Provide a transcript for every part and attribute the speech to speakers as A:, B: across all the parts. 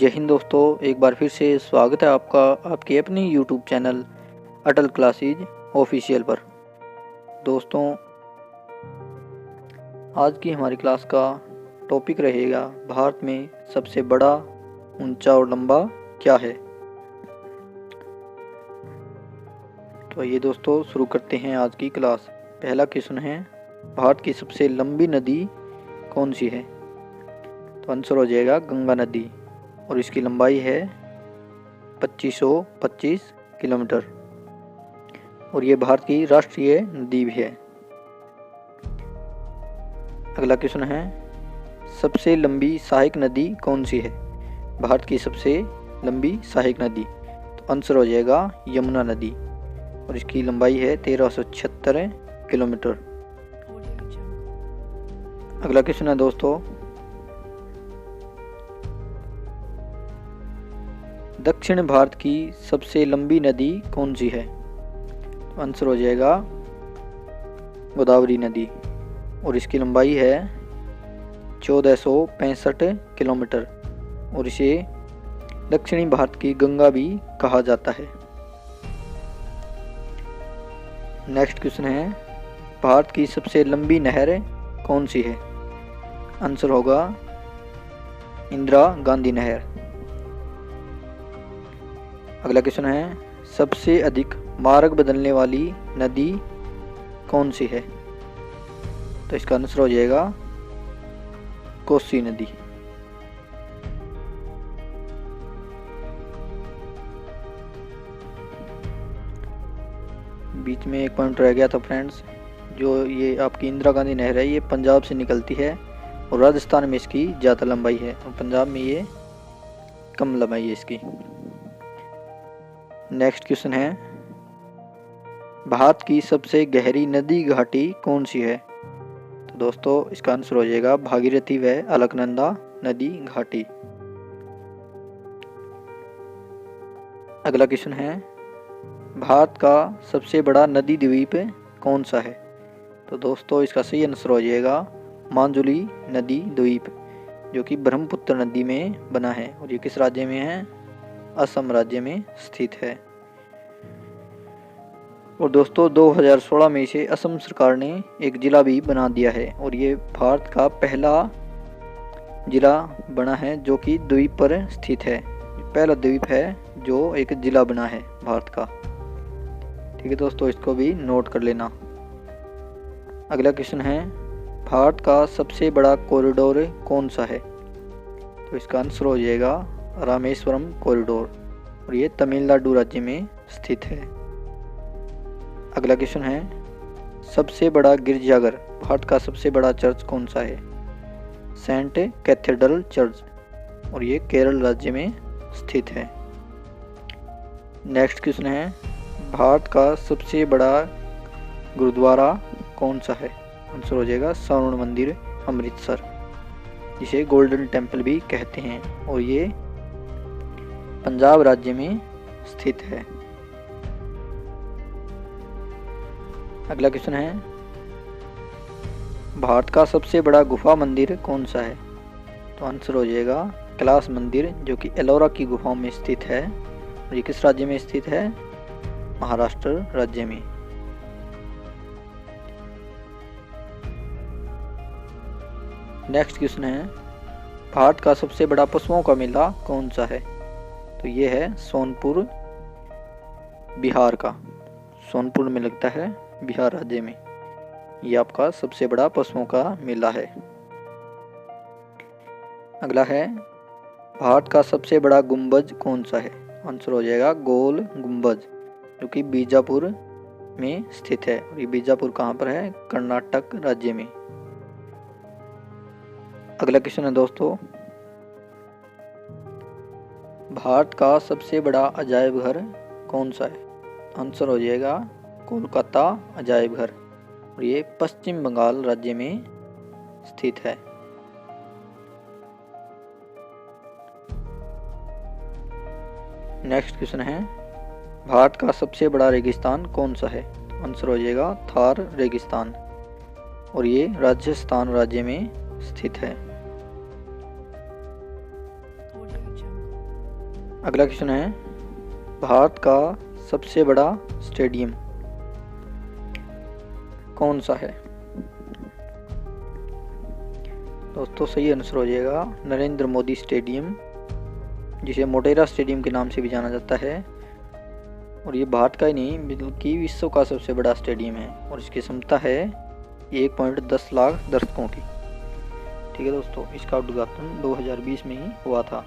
A: जय हिंद दोस्तों, एक बार फिर से स्वागत है आपका आपके अपनी यूट्यूब चैनल अटल क्लासेज ऑफिशियल पर। दोस्तों, आज की हमारी क्लास का टॉपिक रहेगा भारत में सबसे बड़ा, ऊंचा और लंबा क्या है। तो ये दोस्तों शुरू करते हैं आज की क्लास। पहला क्वेश्चन है, भारत की सबसे लंबी नदी कौन सी है? तो आंसर हो जाएगा गंगा नदी और इसकी लंबाई है 2525 किलोमीटर और ये भारत की राष्ट्रीय नदी भी है। अगला क्वेश्चन है, सबसे लंबी सहायक नदी कौन सी है? भारत की सबसे लंबी सहायक नदी, तो आंसर हो जाएगा यमुना नदी और इसकी लंबाई है 1376 किलोमीटर। अगला क्वेश्चन है दोस्तों, दक्षिण भारत की सबसे लंबी नदी कौन सी है? तो आंसर हो जाएगा गोदावरी नदी और इसकी लंबाई है 1465 किलोमीटर और इसे दक्षिणी भारत की गंगा भी कहा जाता है। नेक्स्ट क्वेश्चन है, भारत की सबसे लंबी नहर कौन सी है? आंसर होगा इंदिरा गांधी नहर। अगला क्वेश्चन है, सबसे अधिक मार्ग बदलने वाली नदी कौन सी है? तो इसका आंसर हो जाएगा कोसी नदी। बीच में एक पॉइंट रह गया था फ्रेंड्स, जो ये आपकी इंदिरा गांधी नहर है, ये पंजाब से निकलती है और राजस्थान में इसकी ज़्यादा लंबाई है और पंजाब में ये कम लंबाई है इसकी। नेक्स्ट क्वेश्चन है, भारत की सबसे गहरी नदी घाटी कौन सी है? तो दोस्तों इसका आंसर हो जाएगा भागीरथी व अलकनंदा नदी घाटी। अगला क्वेश्चन है, भारत का सबसे बड़ा नदी द्वीप कौन सा है? तो दोस्तों इसका सही आंसर हो जाएगा मांजुली नदी द्वीप, जो कि ब्रह्मपुत्र नदी में बना है और ये किस राज्य में है? असम राज्य में स्थित है। और दोस्तों 2016 में इसे असम सरकार ने एक जिला भी बना दिया है और ये भारत का पहला जिला बना है जो कि द्वीप पर स्थित है। पहला द्वीप है जो एक जिला बना है भारत का। ठीक है दोस्तों, इसको भी नोट कर लेना। अगला क्वेश्चन है, भारत का सबसे बड़ा कॉरिडोर कौन सा है? तो इसका आंसर हो जाएगा रामेश्वरम कॉरिडोर और ये तमिलनाडु राज्य में स्थित है। अगला क्वेश्चन है, सबसे बड़ा गिरजाघर, भारत का सबसे बड़ा चर्च कौन सा है? सेंट कैथेड्रल चर्च और ये केरल राज्य में स्थित है। नेक्स्ट क्वेश्चन है, भारत का सबसे बड़ा गुरुद्वारा कौन सा है? आंसर हो जाएगा स्वर्ण मंदिर अमृतसर, जिसे गोल्डन टेम्पल भी कहते हैं और ये पंजाब राज्य में स्थित है। अगला क्वेश्चन है, भारत का सबसे बड़ा गुफा मंदिर कौन सा है? तो आंसर हो जाएगा कैलाश मंदिर, जो कि एलोरा की गुफाओं में स्थित है और ये किस राज्य में स्थित है? महाराष्ट्र राज्य में। नेक्स्ट क्वेश्चन है, भारत का सबसे बड़ा पशुओं का मेला कौन सा है? तो ये है सोनपुर बिहार का, सोनपुर में लगता है बिहार राज्य में। ये आपका सबसे बड़ा पशुओं का मेला है। अगला है, भारत का सबसे बड़ा गुंबज कौन सा है? आंसर हो जाएगा गोल गुंबज, जो कि बीजापुर में स्थित है और ये बीजापुर कहाँ पर है? कर्नाटक राज्य में। अगला क्वेश्चन है दोस्तों, भारत का सबसे बड़ा अजायब घर कौन सा है? आंसर हो जाएगा कोलकाता अजायब घर और ये पश्चिम बंगाल राज्य में स्थित है। नेक्स्ट क्वेश्चन है, भारत का सबसे बड़ा रेगिस्तान कौन सा है? आंसर हो जाएगा थार रेगिस्तान और ये राजस्थान राज्य में स्थित है। अगला क्वेश्चन है, भारत का सबसे बड़ा स्टेडियम कौन सा है? दोस्तों सही आंसर हो जाएगा नरेंद्र मोदी स्टेडियम, जिसे मोटेरा स्टेडियम के नाम से भी जाना जाता है। और ये भारत का ही नहीं बल्कि विश्व का सबसे बड़ा स्टेडियम है और इसकी क्षमता है 1.10 लाख दर्शकों की। ठीक है दोस्तों, इसका उद्घाटन 2020 में ही हुआ था।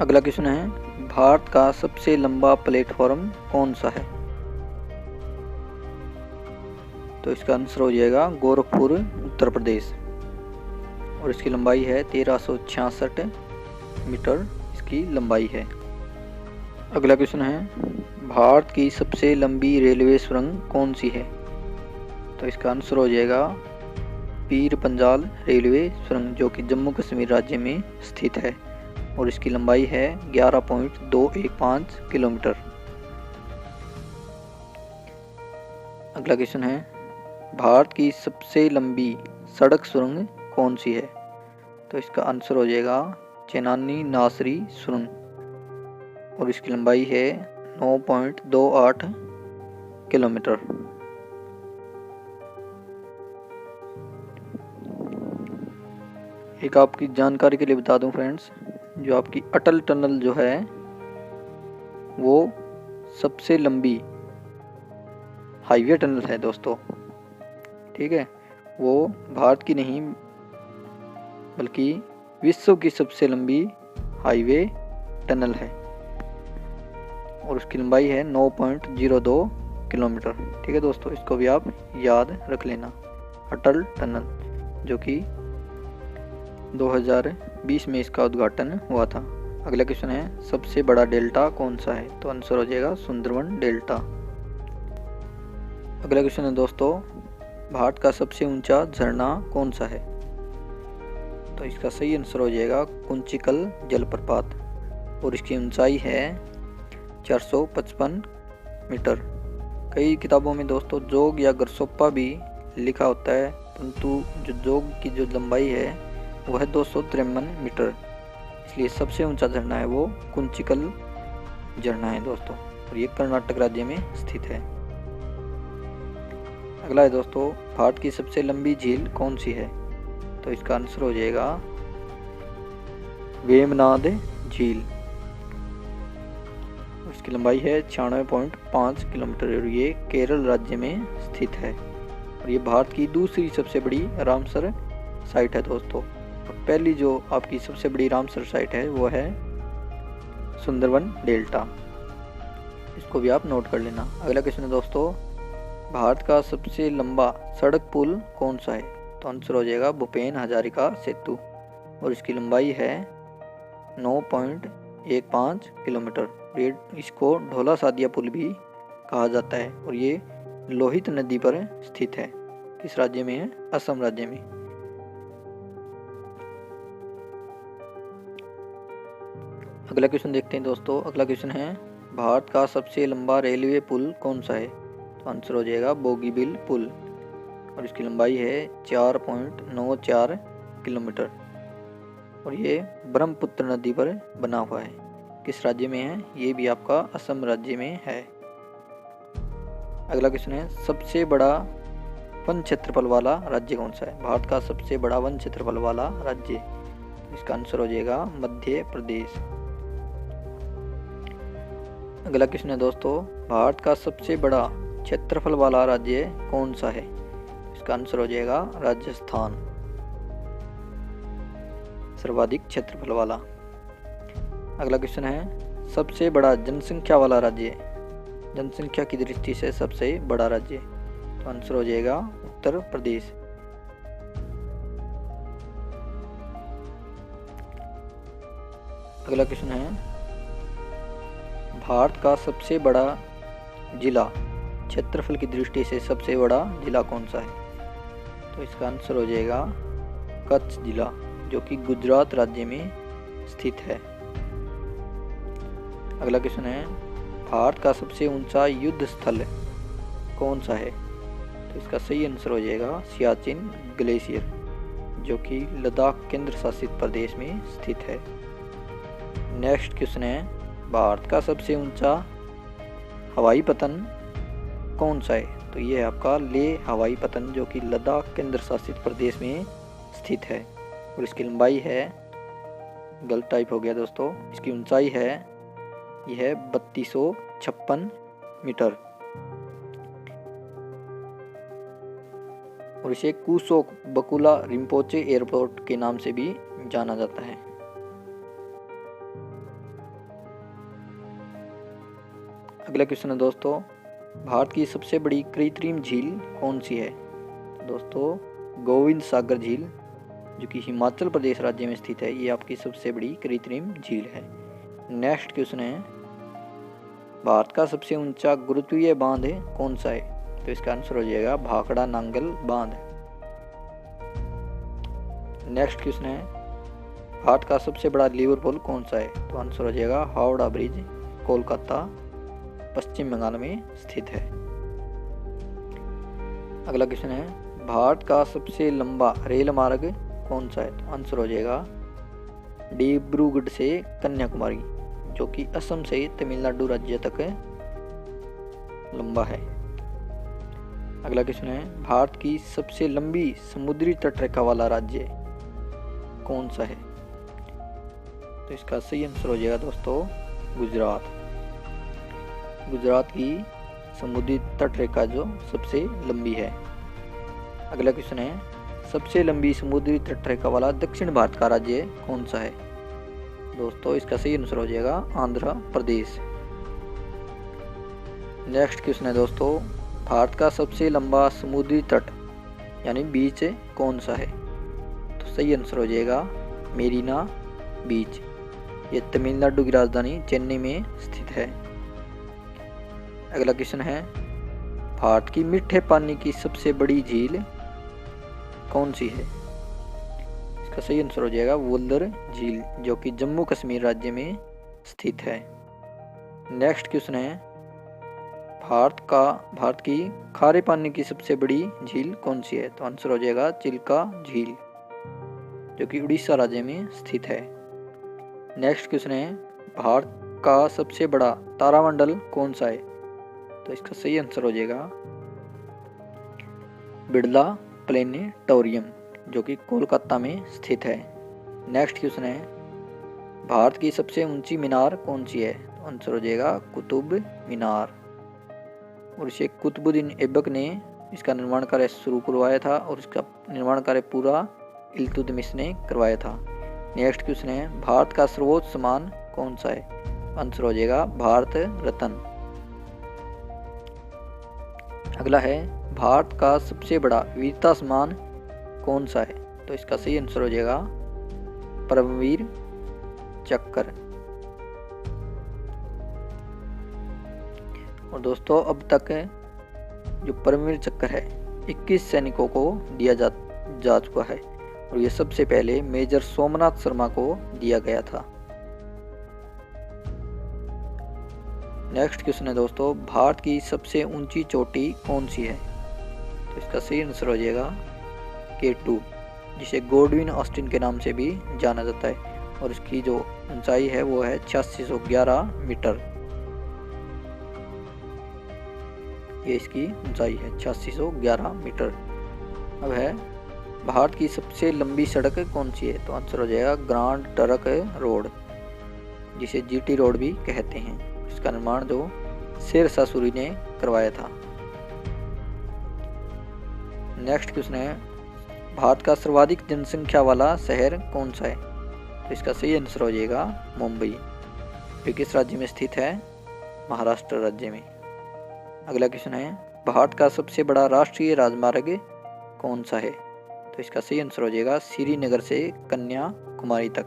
A: अगला क्वेश्चन है, भारत का सबसे लंबा प्लेटफॉर्म कौन सा है? तो इसका आंसर हो जाएगा गोरखपुर उत्तर प्रदेश और इसकी लंबाई है 1366 मीटर इसकी लंबाई है। अगला क्वेश्चन है, भारत की सबसे लंबी रेलवे सुरंग कौन सी है? तो इसका आंसर हो जाएगा पीर पंजाल रेलवे सुरंग, जो कि जम्मू कश्मीर राज्य में स्थित है और इसकी लंबाई है 11.215 किलोमीटर। अगला क्वेश्चन है, भारत की सबसे लंबी सड़क सुरंग कौन सी है? तो इसका आंसर हो जाएगा चेनानी नासरी सुरंग और इसकी लंबाई है 9.28 किलोमीटर। एक आपकी जानकारी के लिए बता दूं फ्रेंड्स, जो आपकी अटल टनल जो है वो सबसे लंबी हाईवे टनल है दोस्तों। ठीक है, वो भारत की नहीं बल्कि विश्व की सबसे लंबी हाईवे टनल है और उसकी लंबाई है 9.02 किलोमीटर। ठीक है दोस्तों, इसको भी आप याद रख लेना, अटल टनल, जो कि 2020 में इसका उद्घाटन हुआ था। अगला क्वेश्चन है, सबसे बड़ा डेल्टा कौन सा है? तो आंसर हो जाएगा सुंदरवन डेल्टा। अगला क्वेश्चन है दोस्तों, भारत का सबसे ऊंचा झरना कौन सा है? तो इसका सही आंसर हो जाएगा कुंचिकल जलप्रपात और इसकी ऊंचाई है 455 मीटर। कई किताबों में दोस्तों जोग या गरसोप्पा भी लिखा होता है, परंतु जो जोग की जो लंबाई है वह 253 मीटर, इसलिए सबसे ऊंचा झरना है वो कुंचिकल झरना है दोस्तों और ये कर्नाटक राज्य में स्थित है। अगला है दोस्तों, भारत की सबसे लंबी झील कौन सी है? तो इसका आंसर हो जाएगा वेमनाड झील, उसकी लंबाई है 96.5 किलोमीटर और ये केरल राज्य में स्थित है और ये भारत की दूसरी सबसे बड़ी रामसर साइट है दोस्तों। और पहली जो आपकी सबसे बड़ी रामसर साइट है वो है सुंदरवन डेल्टा, इसको भी आप नोट कर लेना। अगला क्वेश्चन है दोस्तों, भारत का सबसे लंबा सड़क पुल कौन सा है? तो आंसर हो जाएगा भूपेन हजारिका सेतु और इसकी लंबाई है 9.15 किलोमीटर। इसको ढोला सादिया पुल भी कहा जाता है और ये लोहित नदी पर स्थित है। किस राज्य में है? असम राज्य में। अगला क्वेश्चन देखते हैं दोस्तों। अगला क्वेश्चन है, भारत का सबसे लंबा रेलवे पुल कौन सा है? तो आंसर हो जाएगा बोगीबिल पुल और इसकी लंबाई है 4.94 किलोमीटर और ये ब्रह्मपुत्र नदी पर बना हुआ है। किस राज्य में है? ये भी आपका असम राज्य में है। अगला क्वेश्चन है, सबसे बड़ा वन क्षेत्रफल वाला राज्य कौन सा है? भारत का सबसे बड़ा वन क्षेत्रफल वाला राज्य, इसका आंसर हो जाएगा मध्य प्रदेश। अगला क्वेश्चन है दोस्तों, भारत का सबसे बड़ा क्षेत्रफल वाला राज्य कौन सा है? इसका आंसर हो जाएगा राजस्थान, सर्वाधिक क्षेत्रफल वाला। अगला क्वेश्चन है, सबसे बड़ा जनसंख्या वाला राज्य, जनसंख्या की दृष्टि से सबसे बड़ा राज्य, तो आंसर हो जाएगा उत्तर प्रदेश। अगला क्वेश्चन है, भारत का सबसे बड़ा जिला, क्षेत्रफल की दृष्टि से सबसे बड़ा जिला कौन सा है? तो इसका आंसर हो जाएगा कच्छ जिला, जो कि गुजरात राज्य में स्थित है। अगला क्वेश्चन है, भारत का सबसे ऊंचा युद्ध स्थल कौन सा है? तो इसका सही आंसर हो जाएगा सियाचिन ग्लेशियर, जो कि लद्दाख केंद्र शासित प्रदेश में स्थित है। नेक्स्ट क्वेश्चन है, भारत का सबसे ऊंचा हवाई पतन कौन सा है? तो ये है आपका लेह हवाई पतन, जो कि लद्दाख केंद्र शासित प्रदेश में स्थित है। और इसकी लंबाई है, गलत टाइप हो गया दोस्तों, इसकी ऊंचाई है यह 3256 मीटर। और इसे कुसोक बकुला रिम्पोचे एयरपोर्ट के नाम से भी जाना जाता है। अगला क्वेश्चन है दोस्तों, भारत की सबसे बड़ी कृत्रिम झील कौन सी है? दोस्तों गोविंद सागर झील, जो कि हिमाचल प्रदेश राज्य में स्थित है, ये आपकी सबसे बड़ी कृत्रिम झील है। नेक्स्ट क्वेश्चन है, भारत का सबसे ऊंचा गुरुत्वीय बांध कौन सा है? तो इसका आंसर हो जाएगा भाखड़ा नांगल बांध। नेक्स्ट क्वेश्चन है, भारत का सबसे बड़ा रिवर पुल कौन सा है? तो आंसर हो जाएगा हावड़ा ब्रिज, कोलकाता पश्चिम बंगाल में स्थित है। अगला क्वेश्चन है, भारत का सबसे लंबा रेल मार्ग कौन सा है? तो आंसर हो जाएगा डिब्रूगढ़ से कन्याकुमारी, जो कि असम से तमिलनाडु राज्य तक लंबा है। अगला क्वेश्चन है, भारत की सबसे लंबी समुद्री तटरेखा वाला राज्य कौन सा है? तो इसका सही आंसर हो जाएगा दोस्तों गुजरात। गुजरात की समुद्री तटरेखा जो सबसे लंबी है। अगला क्वेश्चन है, सबसे लंबी समुद्री तटरेखा वाला दक्षिण भारत का राज्य कौन सा है? दोस्तों इसका सही आंसर हो जाएगा आंध्र प्रदेश। नेक्स्ट क्वेश्चन है दोस्तों, भारत का सबसे लंबा समुद्री तट यानी बीच कौन सा है? तो सही आंसर हो जाएगा मेरीना बीच, ये तमिलनाडु की राजधानी चेन्नई में स्थित है। अगला क्वेश्चन है, भारत की मीठे पानी की सबसे बड़ी झील कौन सी है? इसका सही आंसर हो जाएगा वुल्लर झील, जो कि जम्मू कश्मीर राज्य में स्थित है। नेक्स्ट क्वेश्चन है, भारत की खारे पानी की सबसे बड़ी झील कौन सी है? तो आंसर हो जाएगा चिल्का झील, जो कि उड़ीसा राज्य में स्थित है। नेक्स्ट क्वेश्चन है, भारत का सबसे बड़ा तारामंडल कौन सा है? तो इसका सही आंसर हो जाएगा बिरला प्लेनेटोरियम, जो कि कोलकाता में स्थित है। नेक्स्ट क्वेश्चन है, भारत की सबसे ऊंची मीनार कौन सी है? तो आंसर हो जाएगा कुतुब मीनार, और इसे कुतुबुद्दीन ऐबक ने इसका निर्माण कार्य शुरू करवाया था, और इसका निर्माण कार्य पूरा इल्तुतमिश ने करवाया था। नेक्स्ट क्वेश्चन है, भारत का सर्वोच्च सम्मान कौन सा है? आंसर हो जाएगा भारत रत्न। अगला है, भारत का सबसे बड़ा वीरता सम्मान कौन सा है? तो इसका सही आंसर हो जाएगा परमवीर चक्र। और दोस्तों अब तक जो परमवीर चक्र है 21 सैनिकों को दिया जा चुका है, और ये सबसे पहले मेजर सोमनाथ शर्मा को दिया गया था। नेक्स्ट क्वेश्चन है दोस्तों, भारत की सबसे ऊंची चोटी कौन सी है? तो इसका सही आंसर हो जाएगा K2, जिसे गॉडविन ऑस्टिन के नाम से भी जाना जाता है, और इसकी जो ऊंचाई है वो है 8611 मीटर। ये इसकी ऊंचाई है 8611 मीटर। अब है, भारत की सबसे लंबी सड़क कौन सी है? तो आंसर हो जाएगा ग्रांड ट्रंक रोड, जिसे GT रोड भी कहते हैं। इसका निर्माण जो शेरशाह सूरी ने करवाया था। नेक्स्ट क्वेश्चन है, भारत का सर्वाधिक जनसंख्या वाला शहर कौन सा है? तो इसका सही आंसर हो जाएगा मुंबई, जो किस राज्य में स्थित है? महाराष्ट्र राज्य में। अगला क्वेश्चन है, भारत का सबसे बड़ा राष्ट्रीय राजमार्ग कौन सा है? तो इसका सही आंसर हो जाएगा श्रीनगर से कन्याकुमारी तक।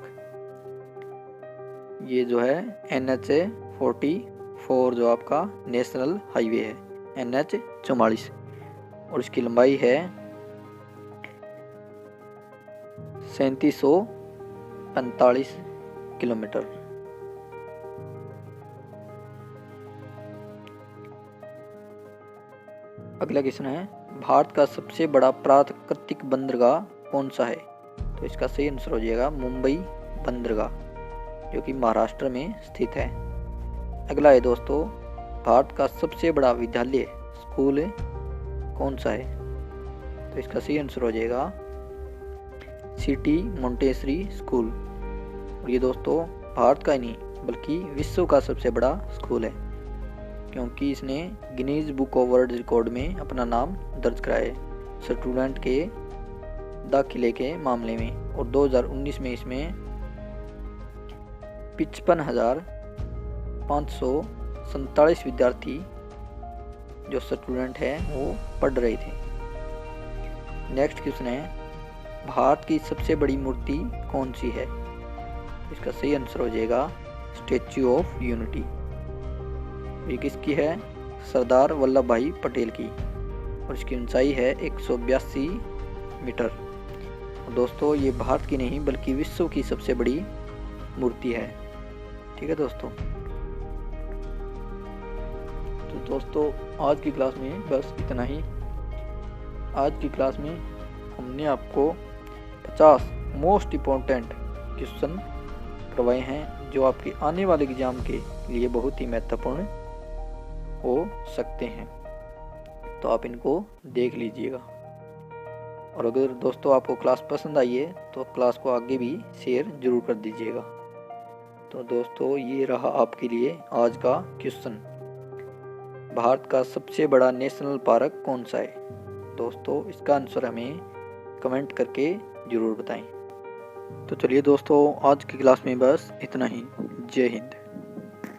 A: ये जो है NH-44 जो आपका नेशनल हाईवे है, NH-44, और इसकी लंबाई है 3745 किलोमीटर। अगला क्वेश्चन है, भारत का सबसे बड़ा प्राकृतिक बंदरगाह कौन सा है? तो इसका सही आंसर हो जाएगा मुंबई बंदरगाह। जो कि महाराष्ट्र में स्थित है। अगला है दोस्तों, भारत का सबसे बड़ा विद्यालय स्कूल कौन सा है? तो इसका सही आंसर हो जाएगा सिटी मोंटेसरी स्कूल। और ये दोस्तों भारत का ही नहीं बल्कि विश्व का सबसे बड़ा स्कूल है, क्योंकि इसने Guinness book of world record में अपना नाम दर्ज कराया है स्टूडेंट के दाखिले के मामले में। और 2019 में इसमें 55,547 विद्यार्थी जो स्टूडेंट हैं वो पढ़ रहे थे। नेक्स्ट क्वेश्चन है, भारत की सबसे बड़ी मूर्ति कौन सी है? इसका सही आंसर हो जाएगा स्टैच्यू ऑफ यूनिटी। ये किसकी है? सरदार वल्लभ भाई पटेल की, और इसकी ऊंचाई है 182 मीटर। दोस्तों ये भारत की नहीं बल्कि विश्व की सबसे बड़ी मूर्ति है। ठीक है दोस्तों, तो दोस्तों आज की क्लास में बस इतना ही। आज की क्लास में हमने आपको 50 मोस्ट इम्पोर्टेंट क्वेश्चन करवाए हैं जो आपके आने वाले एग्जाम के लिए बहुत ही महत्वपूर्ण हो सकते हैं, तो आप इनको देख लीजिएगा। और अगर दोस्तों आपको क्लास पसंद आई है तो क्लास को आगे भी शेयर जरूर कर दीजिएगा। तो दोस्तों ये रहा आपके लिए आज का क्वेश्चन, भारत का सबसे बड़ा नेशनल पार्क कौन सा है? दोस्तों इसका आंसर हमें कमेंट करके ज़रूर बताएं। तो चलिए दोस्तों आज की क्लास में बस इतना ही। जय हिंद।